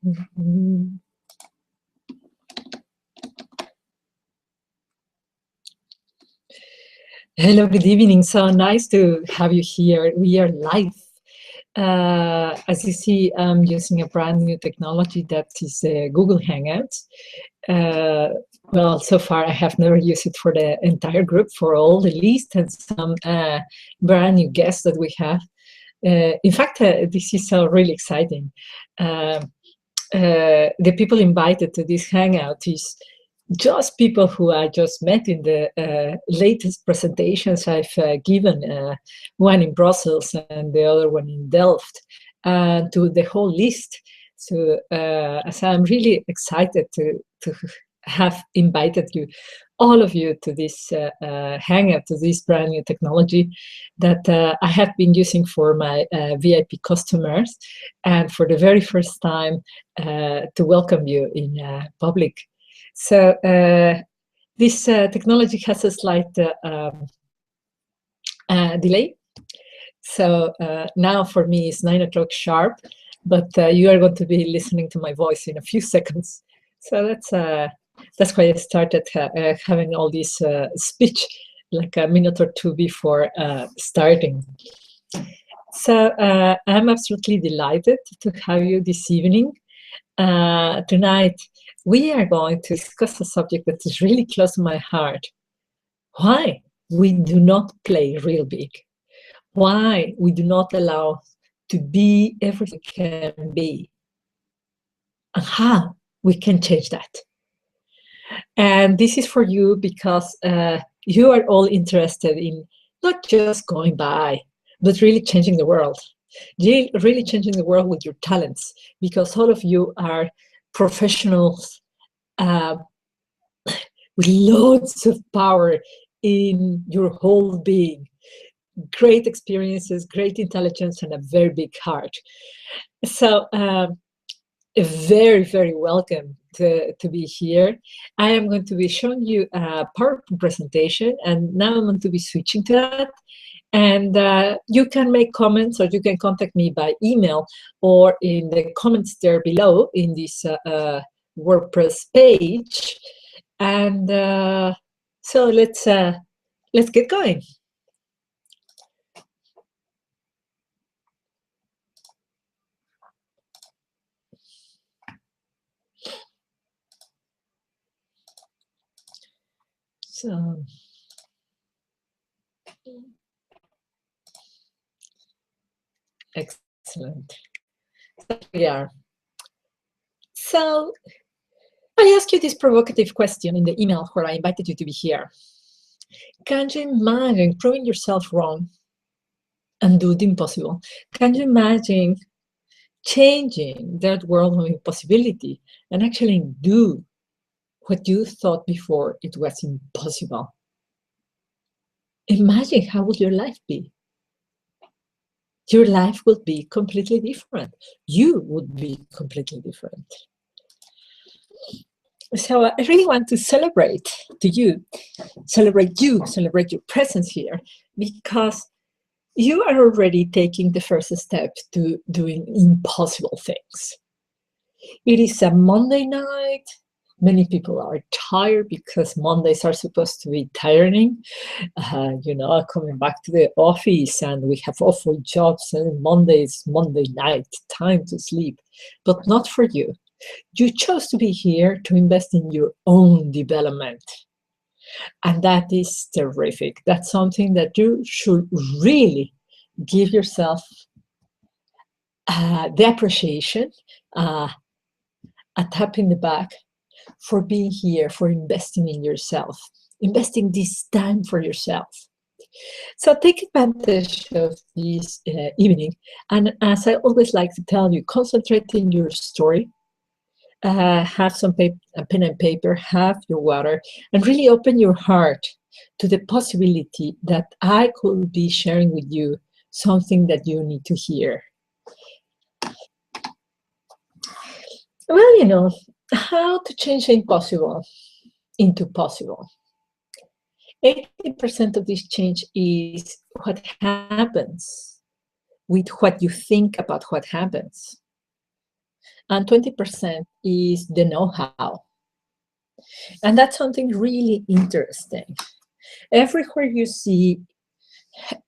Mhm. Hello, good evening. So nice to have you here. We are live. As you see, I'm using a brand new technology that is Google Hangouts. Well, so far I have never used it for the entire group, for all the list and some brand new guests that we have. In fact, this is really exciting. The people invited to this Hangout is just people who I just met in the latest presentations I've given, one in Brussels and the other one in Delft, to the whole list. So I'm really excited to have invited you, all of you, to this hangout, to this brand new technology that I have been using for my VIP customers, and for the very first time to welcome you in public. So this technology has a slight delay. So now for me it's 9 o'clock sharp, but you are going to be listening to my voice in a few seconds. So that's why I started having all this speech like a minute or two before starting. So I'm absolutely delighted to have you this evening. Tonight, we are going to discuss a subject that is really close to my heart. Why we do not play real big. Why we do not allow to be everything we can be. And how we can change that. And this is for you because you are all interested in not just going by, but really changing the world. Really changing the world with your talents, because all of you are professionals with loads of power in your whole being, great experiences, great intelligence, and a very big heart. So very, very welcome to be here. I am going to be showing you a PowerPoint presentation, and now I'm going to be switching to that. And you can make comments, or you can contact me by email, or in the comments there below in this WordPress page. And so let's get going. So excellent. There we are. So I asked you this provocative question in the email where I invited you to be here. Can you imagine proving yourself wrong and do the impossible? Can you imagine changing that world of impossibility and actually do what you thought before it was impossible? Imagine how would your life be? Your life would be completely different. You would be completely different. So I really want to celebrate you, celebrate your presence here, because you are already taking the first step to doing impossible things. It is a Monday night. Many people are tired because Mondays are supposed to be tiring. You know, coming back to the office, and we have awful jobs, and Monday is Monday night, time to sleep. But not for you. You chose to be here to invest in your own development. And that is terrific. That's something that you should really give yourself the appreciation, a tap in the back for being here, for investing in yourself, investing this time for yourself. So take advantage of this evening. And as I always like to tell you, concentrate in your story. Have some pen and paper, have your water, and really open your heart to the possibility that I could be sharing with you something that you need to hear. Well, you know, how to change the impossible into possible. 80% of this change is what happens with what you think about what happens. and 20% is the know-how. And that's something really interesting. Everywhere you see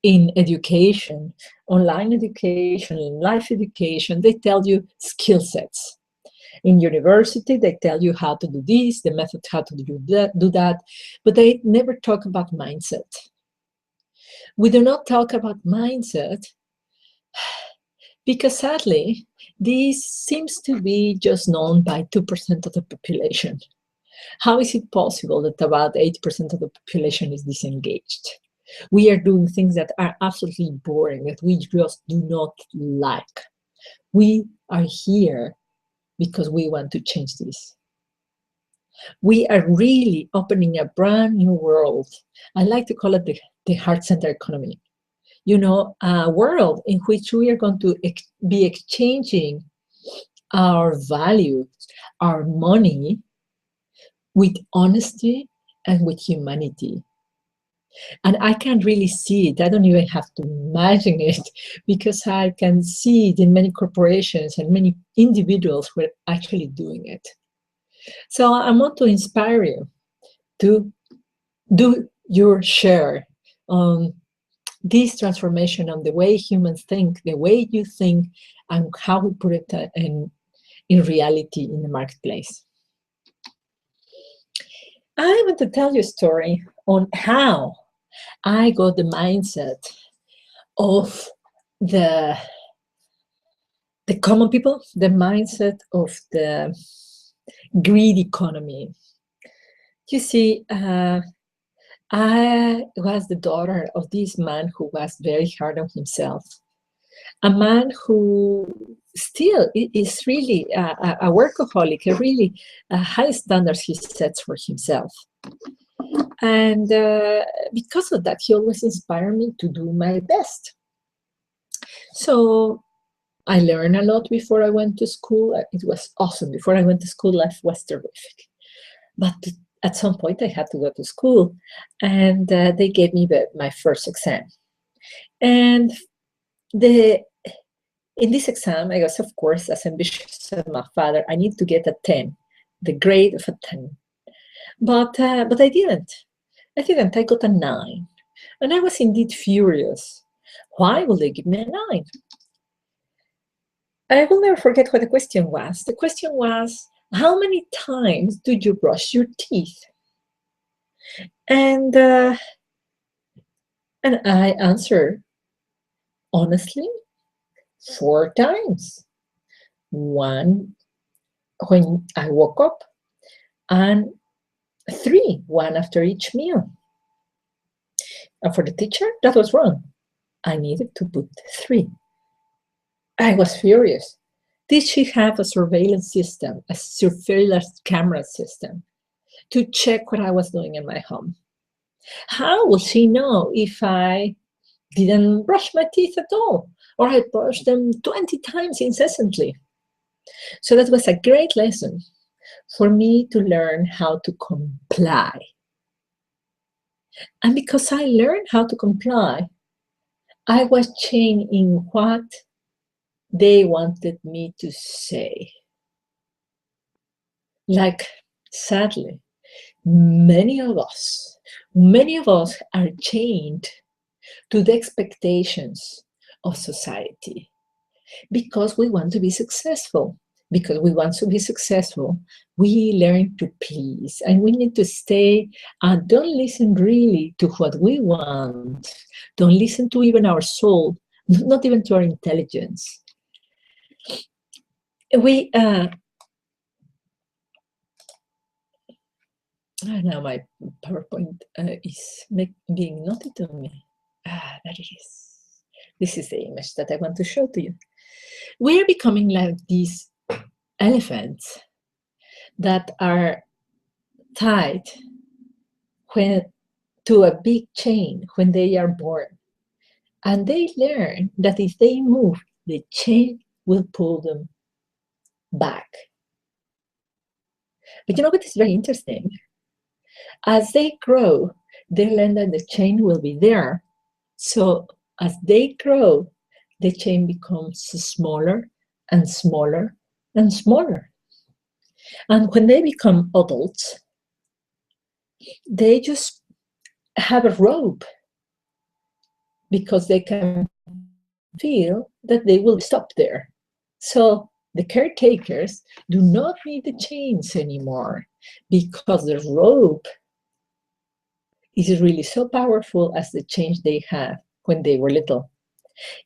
in education, online education, in life education, they tell you skill sets. In university, they tell you how to do this, the method how to do that, but they never talk about mindset. We do not talk about mindset because sadly, this seems to be just known by 2% of the population. How is it possible that about 80% of the population is disengaged? We are doing things that are absolutely boring, that we just do not like. We are here because we want to change this. We are really opening a brand new world. I like to call it the heart-centered economy. You know, a world in which we are going to be exchanging our values, our money, with honesty and with humanity. And I can really see it. I don't even have to imagine it, because I can see it in many corporations and many individuals who are actually doing it. So I want to inspire you to do your share on this transformation on the way humans think, the way you think, and how we put it in reality in the marketplace. I want to tell you a story on how I got the mindset of the common people, the mindset of the greed economy. You see, I was the daughter of this man who was very hard on himself. A man who still is really a workaholic, a really high standards he sets for himself. And because of that, he always inspired me to do my best. So I learned a lot before I went to school. It was awesome. Before I went to school, life was terrific. But at some point, I had to go to school, and they gave me my first exam. And in this exam, I was, of course, as ambitious as my father. I need to get a 10, the grade of a 10. But I didn't. I got a 9. And I was indeed furious. Why will they give me a 9? I will never forget what the question was. The question was, how many times do you brush your teeth? And I answered, honestly, 4 times. 1 when I woke up, and 3, 1 after each meal. And for the teacher, that was wrong. I needed to put 3. I was furious. Did she have a surveillance system, a surveillance camera system, to check what I was doing in my home? How will she know if I didn't brush my teeth at all, or I brushed them 20 times incessantly? So that was a great lesson for me to learn how to comply. And because I learned how to comply, I was chained in what they wanted me to say. Like, sadly, many of us are chained to the expectations of society because we want to be successful. Because we want to be successful, we learn to please, and we need to stay and don't listen really to what we want. Don't listen to even our soul, not even to our intelligence. We now my PowerPoint is being noted to me. There it is. This is the image that I want to show to you. We are becoming like these elephants that are tied to a big chain when they are born. And they learn that if they move, the chain will pull them back. But you know what is very interesting? As they grow, they learn that the chain will be there. So as they grow, the chain becomes smaller and smaller and smaller. And when they become adults, they just have a rope because they can feel that they will stop there. So the caretakers do not need the chains anymore because the rope is really so powerful as the chains they had when they were little.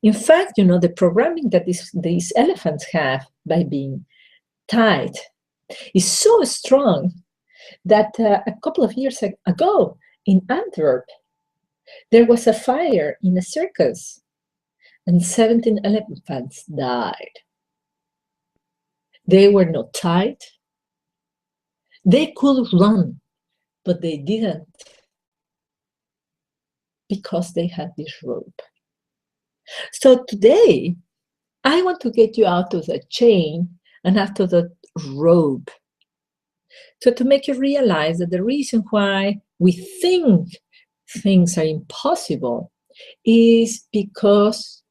In fact, you know, the programming that these elephants have by being tied is so strong that a couple of years ago in Antwerp, there was a fire in a circus and 17 elephants died. They were not tied. They could run, but they didn't because they had this rope. So today, I want to get you out of the chain and out of the rope. So to make you realize that the reason why we think things are impossible is because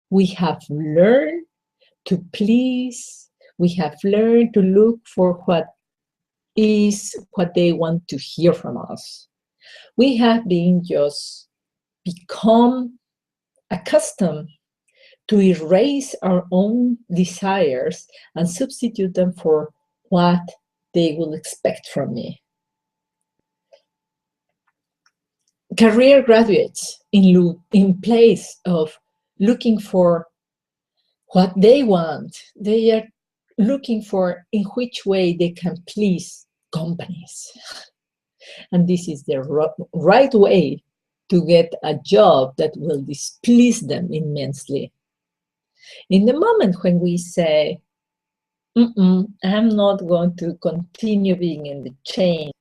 we have learned to please, we have learned to look for what they want to hear from us. We have been just become accustomed to erase our own desires and substitute them for what they will expect from me. Career graduates, in place of looking for what they want, they are looking for in which way they can please companies. And this is the right way to get a job that will displease them immensely. In the moment when we say, I'm not going to continue being in the chain,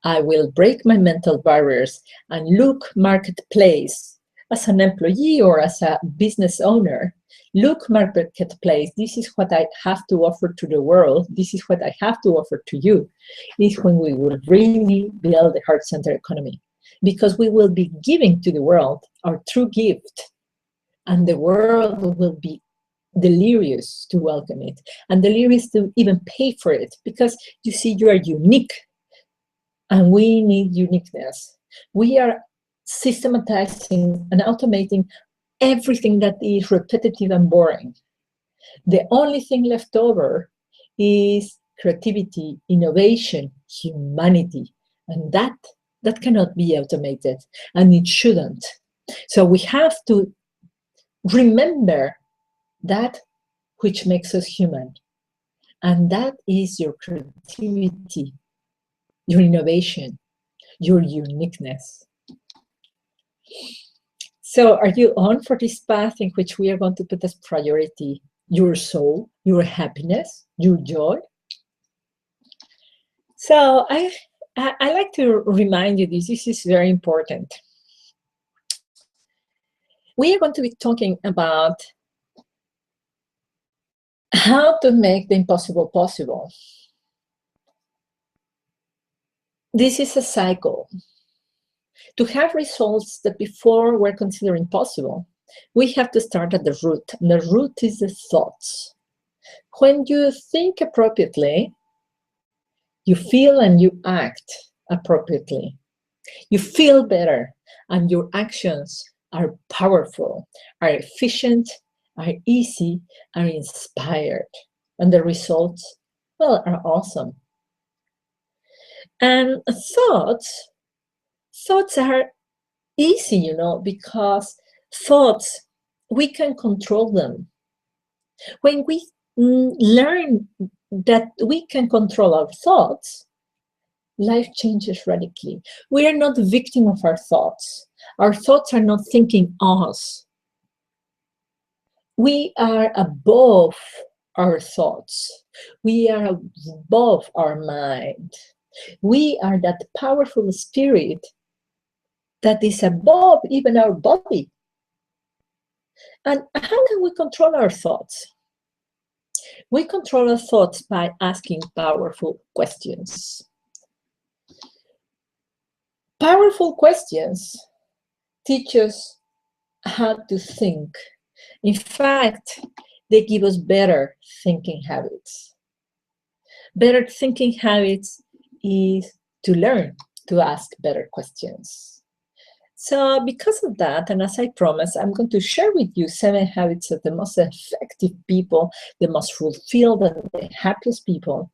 I will break my mental barriers and look marketplace as an employee or as a business owner. Look marketplace, this is what I have to offer to the world. This is what I have to offer to you. Is when we will really build the heart-centered economy, because we will be giving to the world our true gift, and the world will be delirious to welcome it and delirious to even pay for it, because you see, you are unique and we need uniqueness. We are systematizing and automating everything that is repetitive and boring. The only thing left over is creativity, innovation, humanity, and that cannot be automated, and it shouldn't. So we have to remember that which makes us human, and that is your creativity, your innovation, your uniqueness. So are you on for this path in which we are going to put as priority your soul, your happiness, your joy? So I like to remind you this is very important. We are going to be talking about how to make the impossible possible. This is a cycle. To have results that before were considered impossible, we have to start at the root, and the root is the thoughts. When you think appropriately, you feel and you act appropriately. You feel better, and your actions are powerful, are efficient, are easy, are inspired, and the results, well, are awesome. And thoughts are easy, you know, because thoughts, we can control them. When we learn that we can control our thoughts, life changes radically. We are not the victim of our thoughts. Our thoughts are not thinking us. We are above our thoughts. We are above our mind. We are that powerful spirit that is above even our body. And how can we control our thoughts? We control our thoughts by asking powerful questions. Powerful questions teach us how to think. In fact, they give us better thinking habits. Better thinking habits is to learn to ask better questions. So because of that, and as I promised, I'm going to share with you 7 habits of the most effective people, the most fulfilled and the happiest people.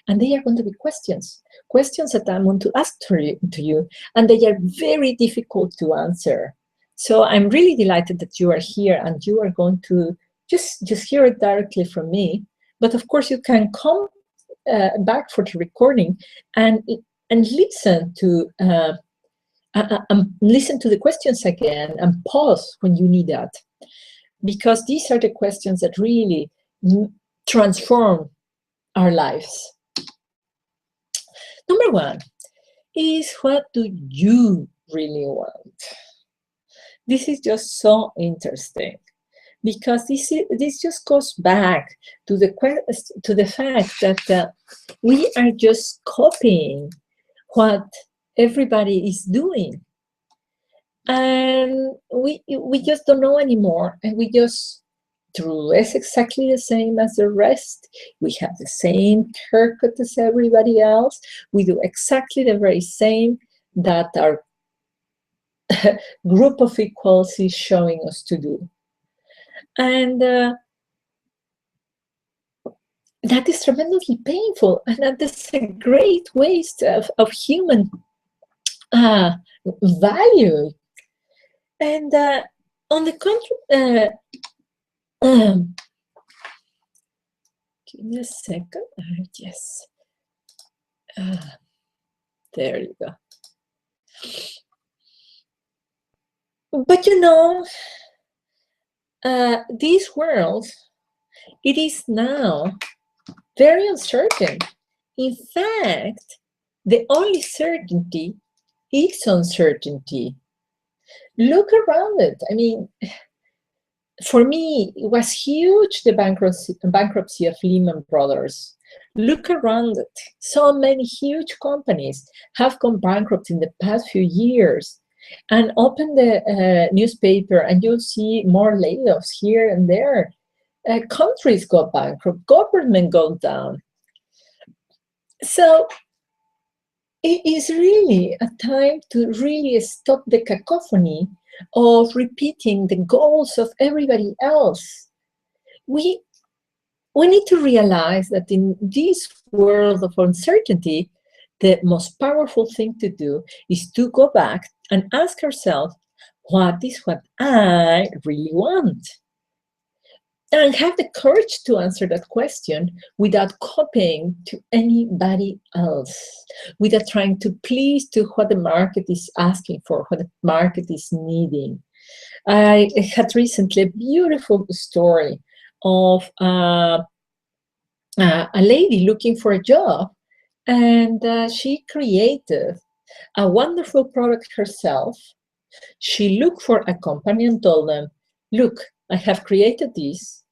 And they are going to be questions that I'm going to ask to you, and they are very difficult to answer. So I'm really delighted that you are here and you are going to just hear it directly from me. But of course, you can come back for the recording and listen to the questions again and pause when you need that, because these are the questions that really transform our lives. Number 1 is, what do you really want? This is just so interesting, because this just goes back to the fact that we are just copying what everybody is doing, and we just don't know anymore, and we just dress exactly the same as the rest. We have the same haircut as everybody else. We do exactly the very same that our group of equals is showing us to do. And that is tremendously painful, and that is a great waste of human value. And on the contrary, give me a second. Yes. There you go. But you know, this world, it is now very uncertain. In fact, the only certainty is uncertainty. Look around it. I mean, for me, it was huge, the bankruptcy of Lehman Brothers. Look around it. So many huge companies have gone bankrupt in the past few years. And open the newspaper and you'll see more layoffs here and there. Countries go bankrupt, government goes down. So it is really a time to really stop the cacophony of repeating the goals of everybody else. We need to realize that in this world of uncertainty, the most powerful thing to do is to go back and ask ourselves, what is what I really want? And have the courage to answer that question without copying to anybody else, without trying to please to what the market is asking for, what the market is needing. I had recently a beautiful story of a lady looking for a job, and she created a wonderful product herself. She looked for a company and told them, look, I have created this.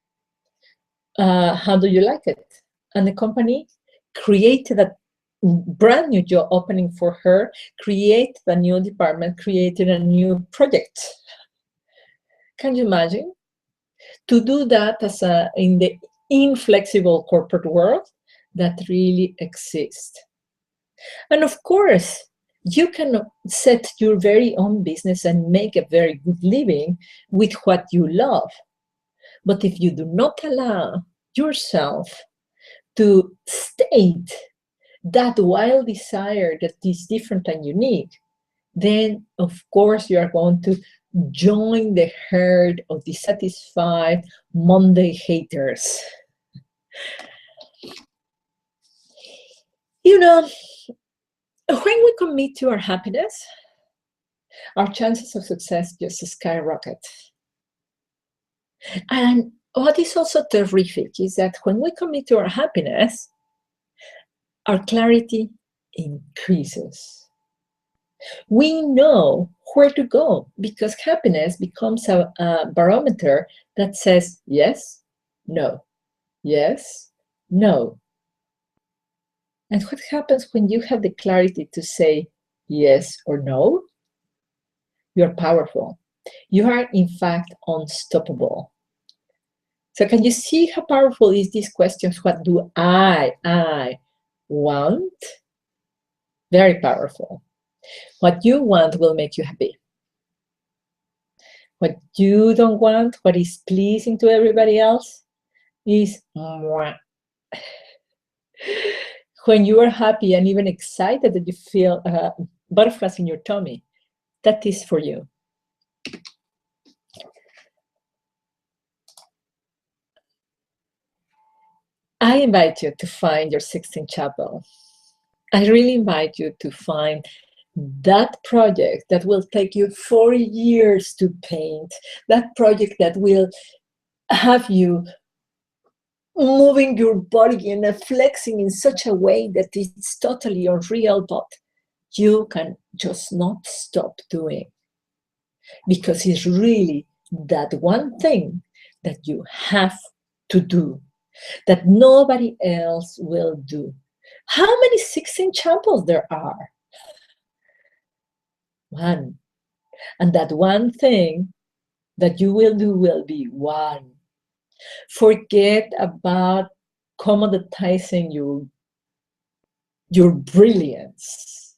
How do you like it? And the company created a brand new job opening for her, created a new department, created a new project. Can you imagine? To do that as in the inflexible corporate world that really exists. And of course, you can set your very own business and make a very good living with what you love. But if you do not allow yourself to state that wild desire that is different and unique, then of course you are going to join the herd of dissatisfied Monday haters. You know, when we commit to our happiness, our chances of success just skyrocket. And what is also terrific is that when we commit to our happiness, our clarity increases. We know where to go because happiness becomes a barometer that says yes, no, yes, no. And what happens when you have the clarity to say yes or no? You're powerful. You are, in fact, unstoppable. So can you see how powerful is these questions? What do I want? Very powerful. What you want will make you happy. What you don't want, what is pleasing to everybody else, is mwah. When you are happy and even excited that you feel butterflies in your tummy, that is for you. I invite you to find your Sixtine Chapel. I really invite you to find that project that will take you 4 years to paint, that project that will have you moving your body and flexing in such a way that it's totally unreal, but you can just not stop doing, because it's really that one thing that you have to do, that nobody else will do. How many Sixtine Chapels there are? One. And that one thing that you will do will be one. Forget about commoditizing your brilliance.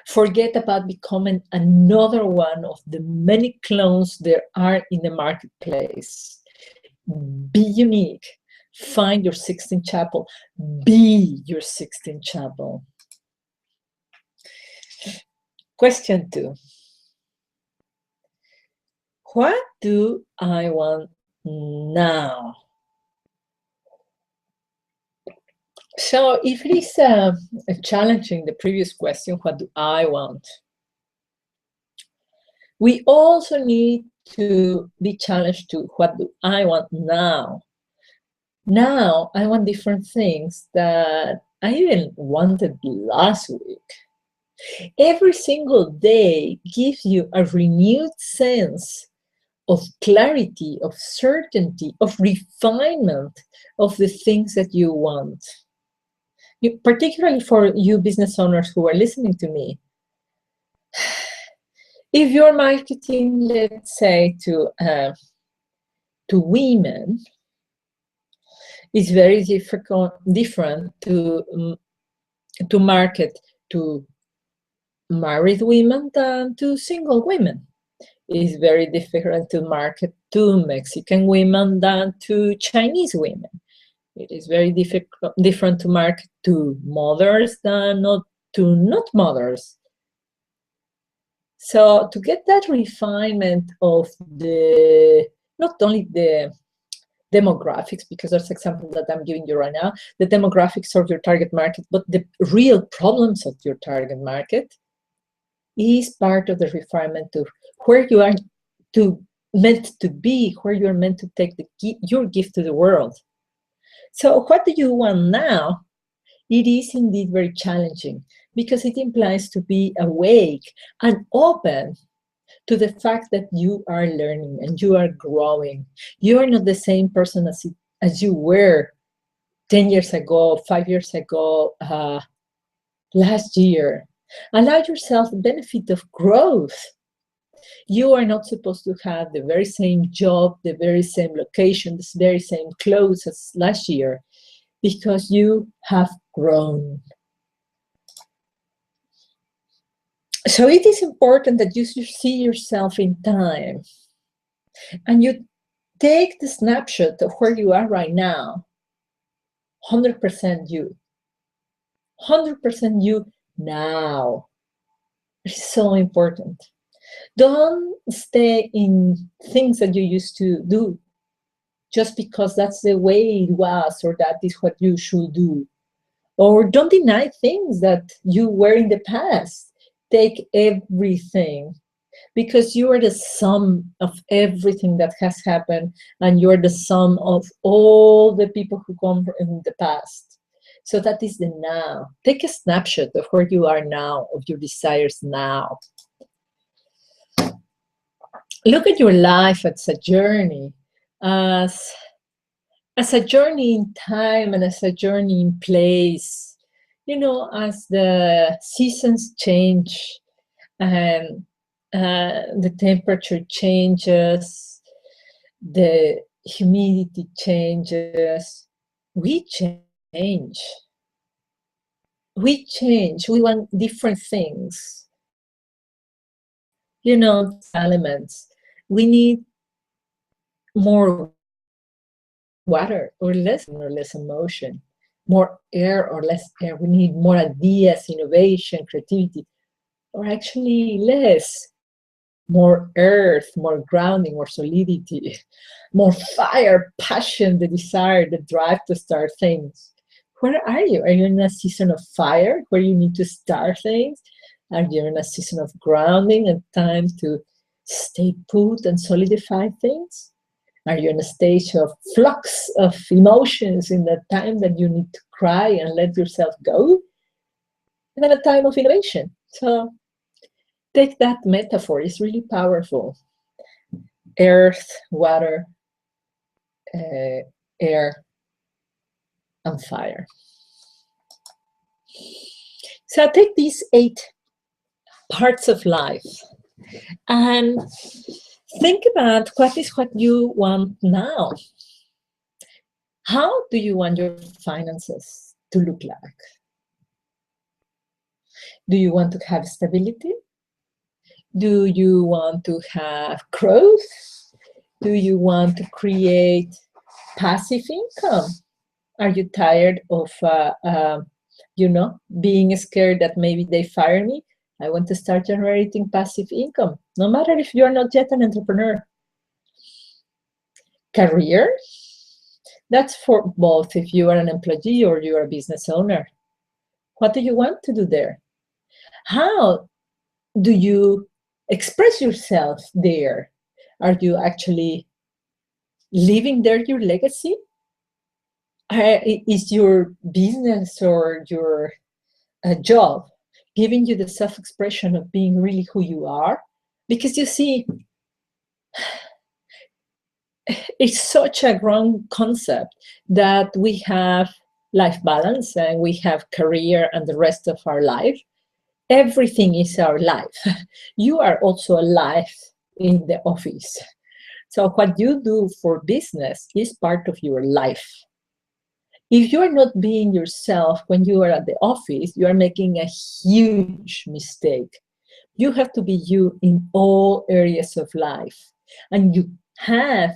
Forget about becoming another one of the many clones there are in the marketplace. Be unique. Find your Sixtine Chapel. Be your Sixtine Chapel. Question 2. What do I want now? So if it is challenging the previous question, what do I want? We also need to be challenged to what do I want now? Now I want different things that I even wanted last week. Every single day gives you a renewed sense of clarity, of certainty, of refinement of the things that you want. Particularly for you business owners who are listening to me, if you're marketing, let's say, to women, it's very different to market to married women than to single women. It's very different to market to Mexican women than to Chinese women. It is very different to market to mothers than not mothers. So to get that refinement of not only the demographics, because that's the example that I'm giving you right now, the demographics of your target market, but the real problems of your target market is part of the refinement of where you are meant to be, where you're meant to take your gift to the world. So what do you want now? It is indeed very challenging, because it implies to be awake and open to the fact that you are learning and you are growing. You are not the same person as you were 10 years ago, 5 years ago, last year. Allow yourself the benefit of growth. You are not supposed to have the very same job, the very same location, the very same clothes as last year, because you have grown. So it is important that you see yourself in time and you take the snapshot of where you are right now, 100% you. 100% you now. It's so important. Don't stay in things that you used to do just because that's the way it was, or that is what you should do. Or don't deny things that you were in the past. Take everything, because you are the sum of everything that has happened, and you're the sum of all the people who come in the past. So that is the now. Take a snapshot of where you are now, of your desires now. Look at your life as a journey, as a journey in time and as a journey in place. You know, as the seasons change and the temperature changes, the humidity changes, we change. We change. We want different things. You know, elements. We need more water or less emotion, more air or less air. We need more ideas, innovation, creativity, or actually less, more earth, more grounding, more solidity, more fire, passion, the desire, the drive to start things. Where are you? Are you in a season of fire where you need to start things? Are you in a season of grounding and time to stay put and solidify things? Are you in a stage of flux of emotions in the time that you need to cry and let yourself go? And then a time of innovation. So take that metaphor, it's really powerful. Earth, water, air, and fire. So take these 8 parts of life and think about what you want now. How do you want your finances to look like? Do you want to have stability? Do you want to have growth? Do you want to create passive income? Are you tired of, being scared that maybe they fire me? I want to start generating passive income, no matter if you're not yet an entrepreneur. Career, that's for both if you are an employee or you are a business owner. What do you want to do there? How do you express yourself there? Are you actually living there your legacy? Is your business or your job giving you the self-expression of being really who you are? Because you see, it's such a wrong concept that we have life balance and we have career and the rest of our life. Everything is our life. You are also alive in the office. So what you do for business is part of your life. If you are not being yourself when you are at the office, you are making a huge mistake. You have to be you in all areas of life. And you have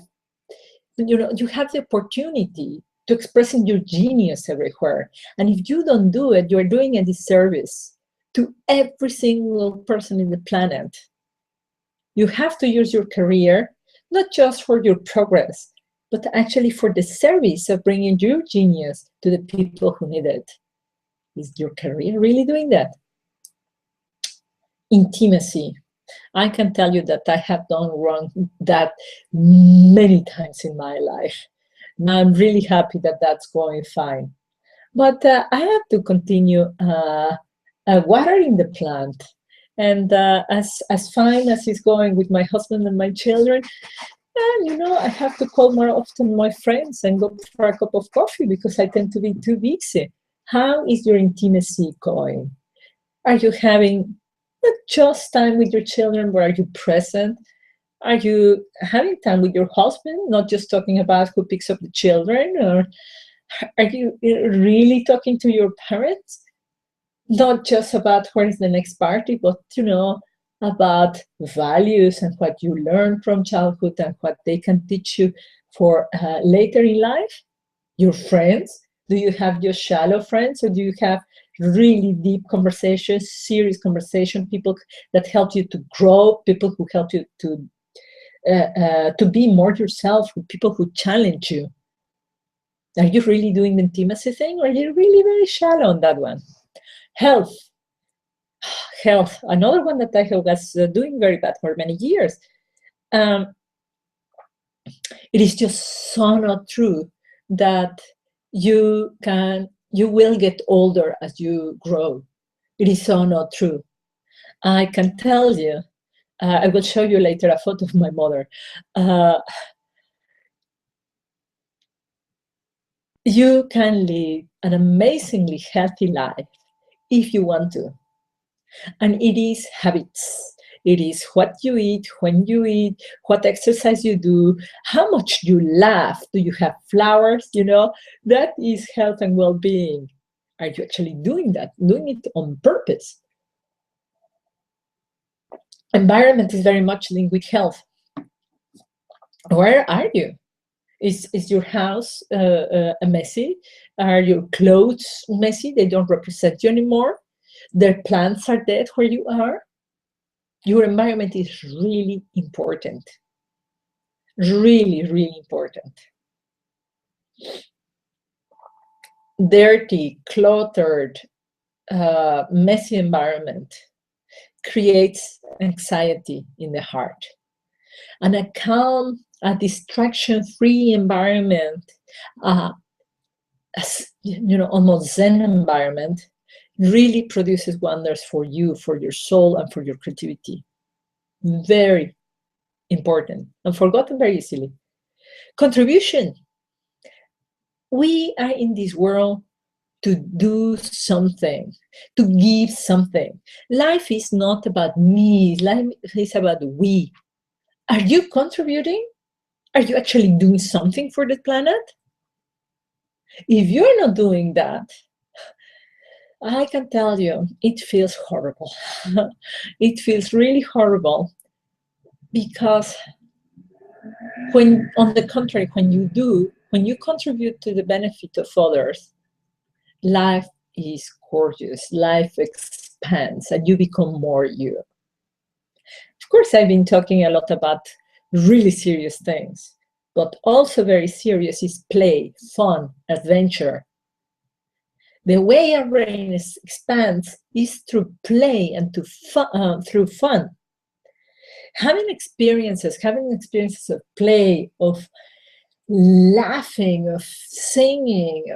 the opportunity to expressing your genius everywhere. And if you don't do it, you're doing a disservice to every single person in the planet. You have to use your career, not just for your progress, but actually for the service of bringing your genius to the people who need it. Is your career really doing that? Intimacy. I can tell you that I have done wrong that many times in my life. Now I'm really happy that that's going fine. But I have to continue watering the plant. And as fine as it's going with my husband and my children, and I have to call more often my friends and go for a cup of coffee because I tend to be too busy. How is your intimacy going? Are you having not just time with your children, but are you present? Are you having time with your husband, not just talking about who picks up the children? Or are you really talking to your parents? Not just about where is the next party, but about values and what you learn from childhood and what they can teach you for later in life. Your friends, do you have just shallow friends, or do you have really deep conversations, serious conversation, people that help you to grow, people who help you to be more yourself, people who challenge you? Are you really doing the intimacy thing, or are you really very shallow on that one? Health, another one that I was doing very bad for many years. It is just so not true that you will get older as you grow. It is so not true. I can tell you, I will show you later a photo of my mother. You can live an amazingly healthy life if you want to. And it is habits. It is what you eat, when you eat, what exercise you do, how much you laugh. Do you have flowers? You know, that is health and well-being. Are you actually doing that? Doing it on purpose? Environment is very much linked with health. Where are you? Is your house messy? Are your clothes messy? They don't represent you anymore. Their plants are dead where you are. Your environment is really important. Really, really important. Dirty, cluttered, messy environment creates anxiety in the heart. And a calm, a distraction-free environment, almost Zen environment, really produces wonders for you, for your soul, and for your creativity. Very important and forgotten very easily. Contribution. We are in this world to do something, to give something. Life is not about me, life is about we. Are you contributing? Are you actually doing something for the planet? If you're not doing that, I can tell you, it feels horrible. It feels really horrible because on the contrary, when you contribute to the benefit of others, life is gorgeous, life expands, and you become more you. Of course, I've been talking a lot about really serious things, but also very serious is play, fun, adventure. The way our brain expands is through play and through fun. Having experiences of play, of laughing, of singing,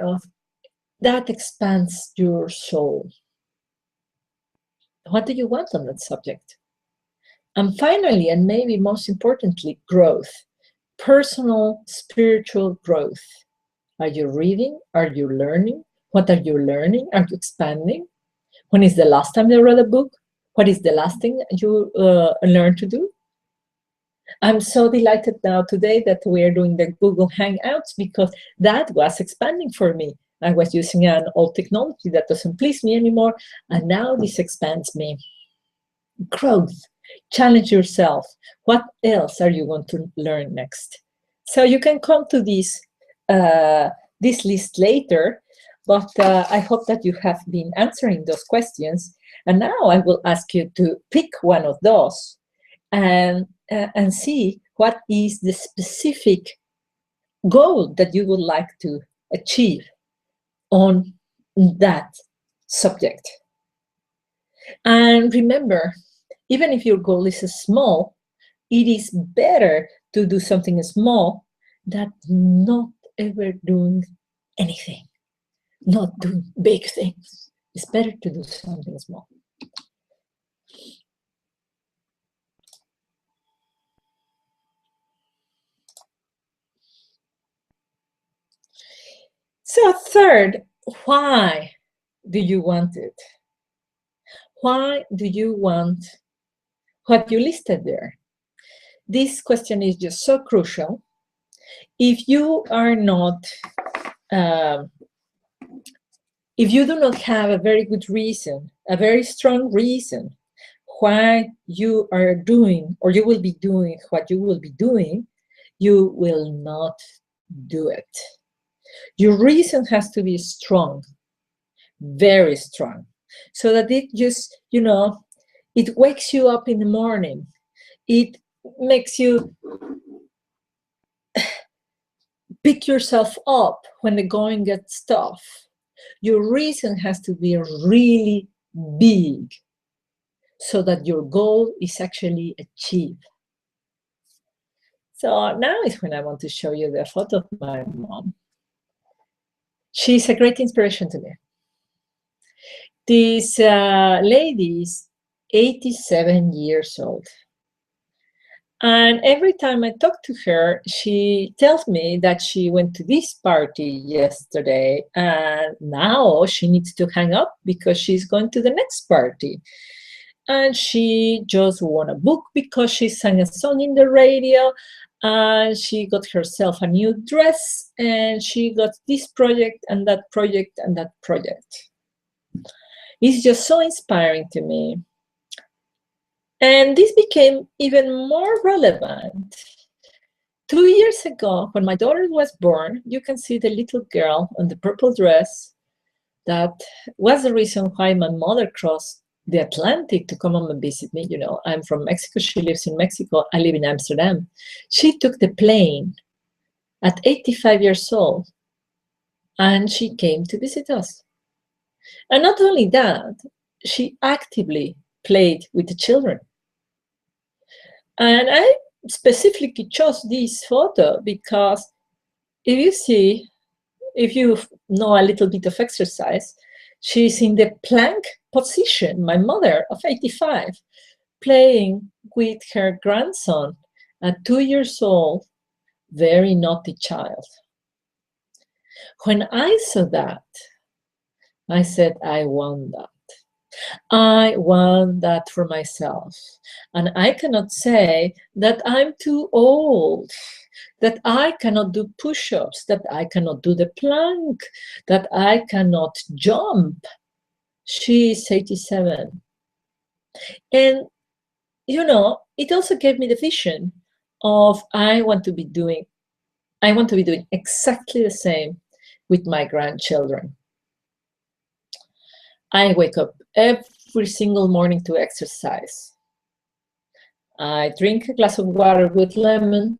that expands your soul. What do you want on that subject? And finally, and maybe most importantly, growth. Personal, spiritual growth. Are you reading? Are you learning? What are you learning? Are you expanding? When is the last time you read a book? What is the last thing you learned to do? I'm so delighted now today that we are doing the Google Hangouts because that was expanding for me. I was using an old technology that doesn't please me anymore, and now this expands me. Growth. Challenge yourself. What else are you going to learn next? So you can come to this list later, but I hope that you have been answering those questions. And now I will ask you to pick one of those and see what is the specific goal that you would like to achieve on that subject. And remember, even if your goal is small, it is better to do something small than not ever doing anything, not doing big things. It's better to do something small. So third, why do you want it? Why do you want what you listed there? This question is just so crucial. If you are not, if you do not have a very good reason, a very strong reason why you are doing or you will be doing what you will be doing, you will not do it. Your reason has to be strong, very strong, so that it just, it wakes you up in the morning. It makes you pick yourself up when the going gets tough. Your reason has to be really big so that your goal is actually achieved. So now is when I want to show you the photo of my mom. She's a great inspiration to me. This lady is 87 years old. And every time I talk to her, she tells me that she went to this party yesterday and now she needs to hang up because she's going to the next party. and she just won a book because she sang a song in the radio, and she got herself a new dress, and she got this project and that project and that project. It's just so inspiring to me. And this became even more relevant 2 years ago, when my daughter was born. You can see the little girl in the purple dress. That was the reason why my mother crossed the Atlantic to come and visit me. You know, I'm from Mexico. She lives in Mexico. I live in Amsterdam. She took the plane at 85 years old, and she came to visit us. And not only that, she actively played with the children. And I specifically chose this photo because if you know a little bit of exercise, she's in the plank position, my mother of 85, playing with her grandson, a 2 years old, very naughty child. When I saw that, I said, I want that. I want that for myself. And I cannot say that I'm too old, that I cannot do push-ups, that I cannot do the plank, that I cannot jump. She is 87. And, you know, it also gave me the vision of I want to be doing exactly the same with my grandchildren. I wake up every single morning to exercise. I drink a glass of water with lemon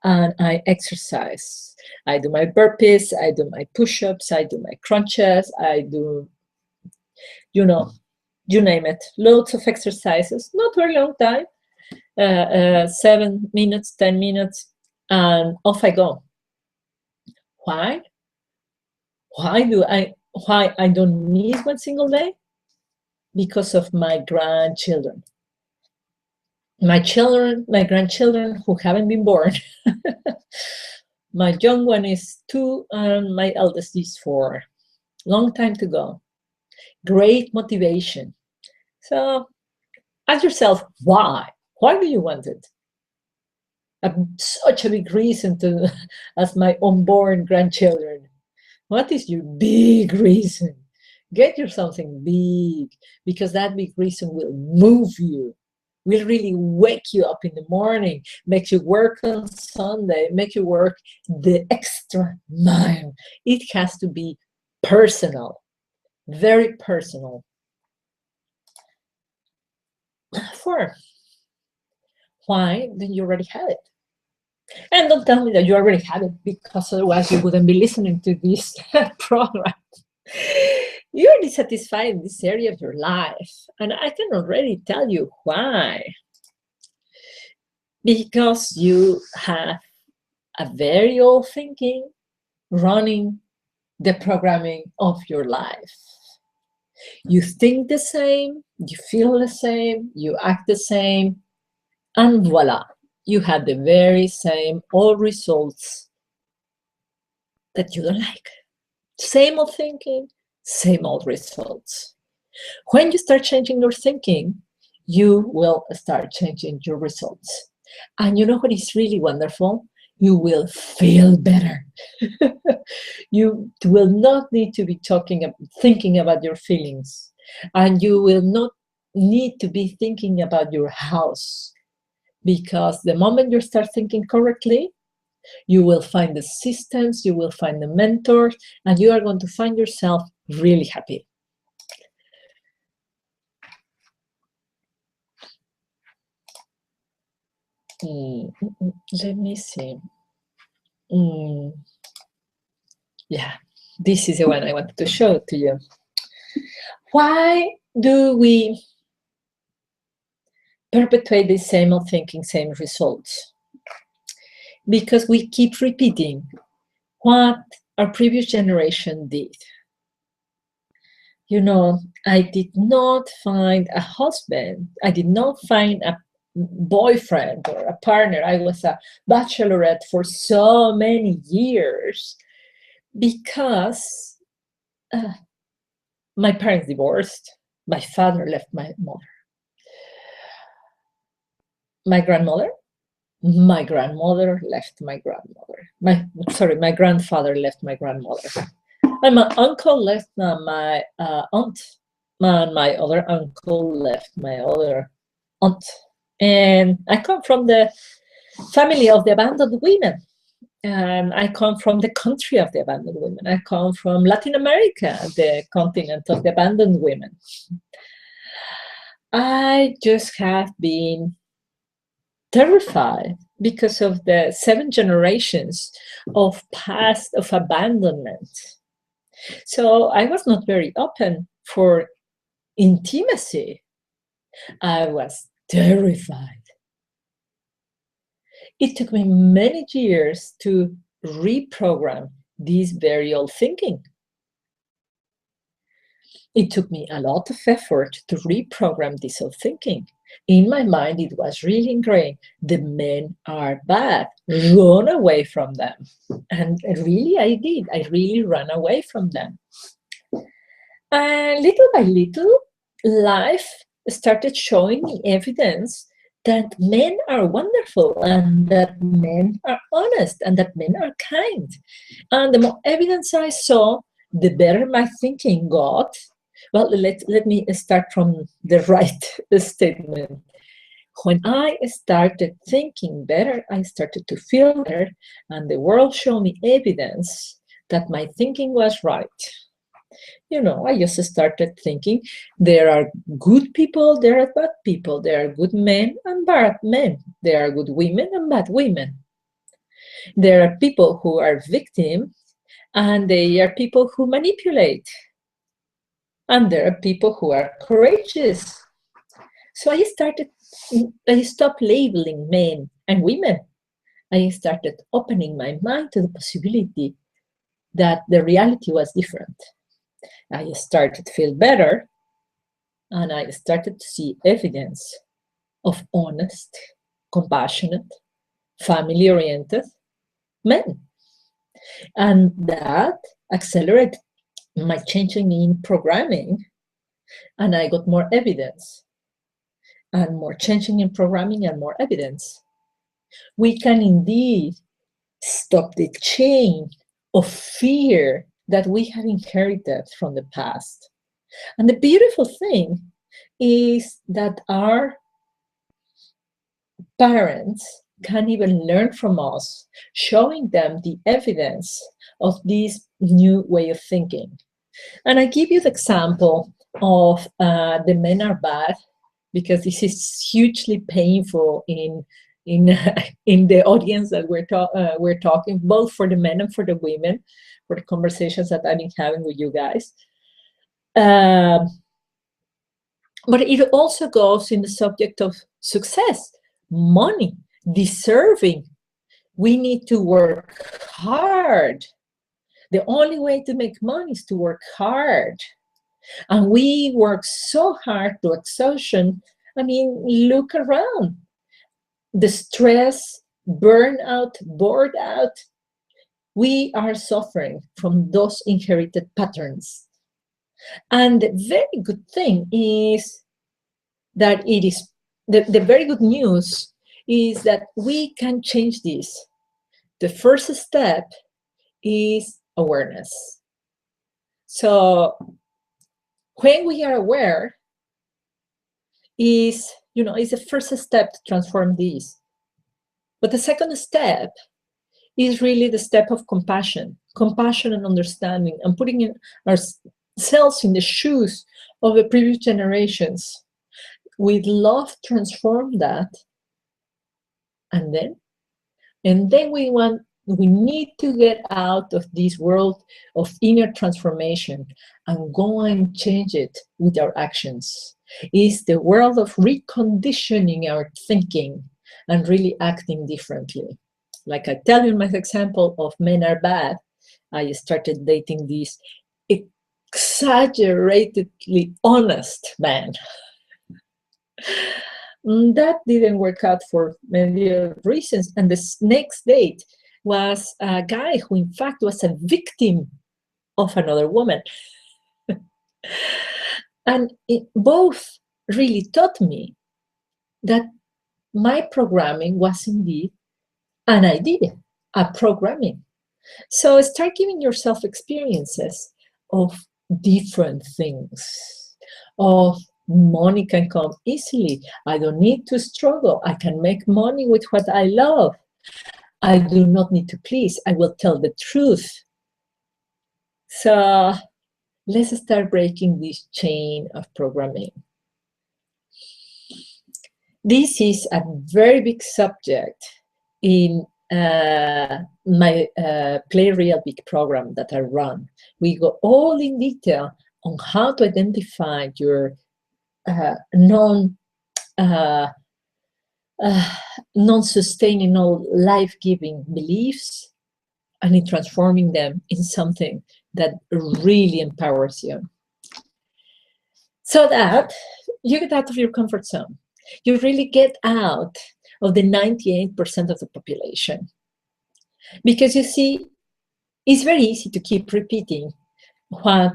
and I exercise. I do my burpees, I do my push-ups, I do my crunches, I do, you know, you name it, loads of exercises, not very long time, 7 minutes, 10 minutes, and off I go. Why? Why I don't miss one single day? Because of my grandchildren. My grandchildren who haven't been born. My young one is 2 and my eldest is 4. Long time to go. Great motivation. So ask yourself, why? Why do you want it? Such a big reason to as my unborn grandchildren. What is your big reason? Get you something big, because that big reason will move you, will really wake you up in the morning, make you work on Sunday, make you work the extra mile. It has to be personal, very personal. 4, why do you already have it? And don't tell me that you already have it, because otherwise you wouldn't be listening to this program. You're already satisfied in this area of your life, and I can already tell you why. Because you have a very old thinking running the programming of your life. You think the same, you feel the same, you act the same, and voila, you have the very same old results that you don't like. Same old thinking, same old results. When you start changing your thinking, you will start changing your results. And you know what is really wonderful? You will feel better. You will not need to be thinking about your feelings. And you will not need to be thinking about your house. Because the moment you start thinking correctly, you will find the systems, you will find the mentors, and you are going to find yourself really happy. Let me see. Yeah, this is the one I wanted to show to you. Why do we perpetuate the same old thinking, same results? Because we keep repeating what our previous generation did. You know, I did not find a husband. I did not find a boyfriend or a partner. I was a bachelorette for so many years because my parents divorced. My father left my mother. My grandmother? My grandmother left my grandmother. My grandfather left my grandmother. And my uncle left my aunt. And my other uncle left my other aunt. And I come from the family of the abandoned women. And I come from the country of the abandoned women. I come from Latin America, the continent of the abandoned women. I just have been terrified because of the 7 generations of past of abandonment. So I was not very open for intimacy. I was terrified. It took me many years to reprogram this very old thinking. It took me a lot of effort to reprogram this old thinking. In my mind, it was really ingrained. The men are bad. Run away from them. And really, I did. I really ran away from them. And little by little, life started showing me evidence that men are wonderful and that men are honest and that men are kind. And the more evidence I saw, the better my thinking got. Well, let me start from the right statement. When I started thinking better, I started to feel better, and the world showed me evidence that my thinking was right. You know, I just started thinking there are good people, there are bad people, there are good men and bad men, there are good women and bad women. There are people who are victims, and they are people who manipulate. And there are people who are courageous. So I stopped labeling men and women. I started opening my mind to the possibility that the reality was different. I started to feel better, and I started to see evidence of honest, compassionate, family-oriented men. And that accelerated my changing in programming, and I got more evidence, and more changing in programming and more evidence. We can indeed stop the chain of fear that we have inherited from the past. And the beautiful thing is that our parents can even learn from us, showing them the evidence of this new way of thinking. And I give you the example of the men are bad, because this is hugely painful in in the audience that we're talking, both for the men and for the women, for the conversations that I've been having with you guys. But it also goes in the subject of success, money, deserving. We need to work hard. The only way to make money is to work hard. And we work so hard to exhaustion. I mean, look around. The stress, burnout, bored out, we are suffering from those inherited patterns. And the very good thing is that it is, the very good news is that we can change this. The first step is awareness. So when we are aware, is the first step to transform this. But the second step is really the step of compassion and understanding, and putting ourselves in the shoes of the previous generations. With love, transform that, and then we need to get out of this world of inner transformation and go and change it with our actions. It's the world of reconditioning our thinking and really acting differently. Like I tell you in my example of men are bad, I started dating this exaggeratedly honest man. That didn't work out for many reasons. And the next date was a guy who, in fact, was a victim of another woman. And it both really taught me that my programming was indeed an idea, a programming. So start giving yourself experiences of different things, of money can come easily. I don't need to struggle. I can make money with what I love. I do not need to please. I will tell the truth. So let's start breaking this chain of programming. This is a very big subject in my Play Real Big program that I run. We go all in detail on how to identify your non-sustaining, life-giving beliefs, and in transforming them in something that really empowers you. So that you get out of your comfort zone. You really get out of the 98% of the population. Because you see, it's very easy to keep repeating what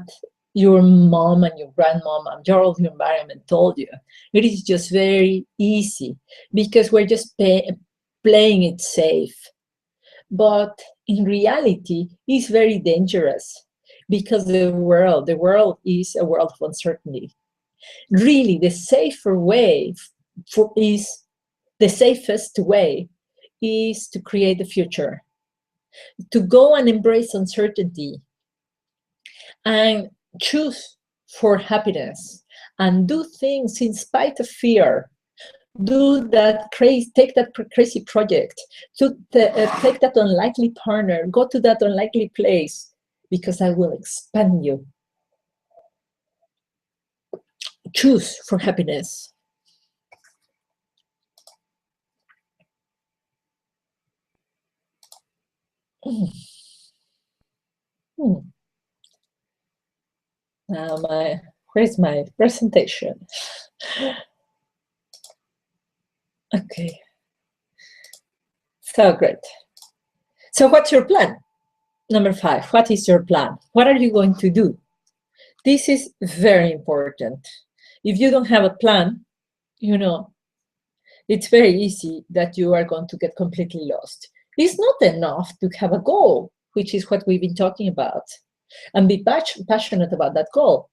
your mom and your grandmom and your environment told you. It is just very easy because we're just playing it safe. But in reality, it's very dangerous because the world is a world of uncertainty. Really, the safer way the safest way is to create the future, to go and embrace uncertainty and choose for happiness and do things in spite of fear. Do that crazy, take that crazy project, to take that unlikely partner, go to that unlikely place, because I will expand you. Choose for happiness. Now where's my presentation? Okay. So great. So what's your plan? Number 5, what is your plan? What are you going to do? This is very important. If you don't have a plan, you know, it's very easy that you are going to get completely lost. It's not enough to have a goal, which is what we've been talking about, and be passionate about that goal.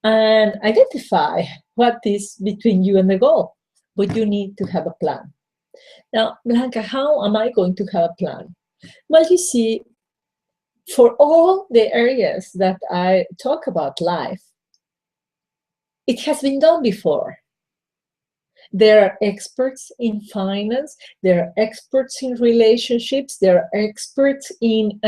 And identify what is between you and the goal, but you need to have a plan. Now, Blanca, how am I going to have a plan? Well, you see, for all the areas that I talk about life, it has been done before. There are experts in finance, there are experts in relationships, there are experts in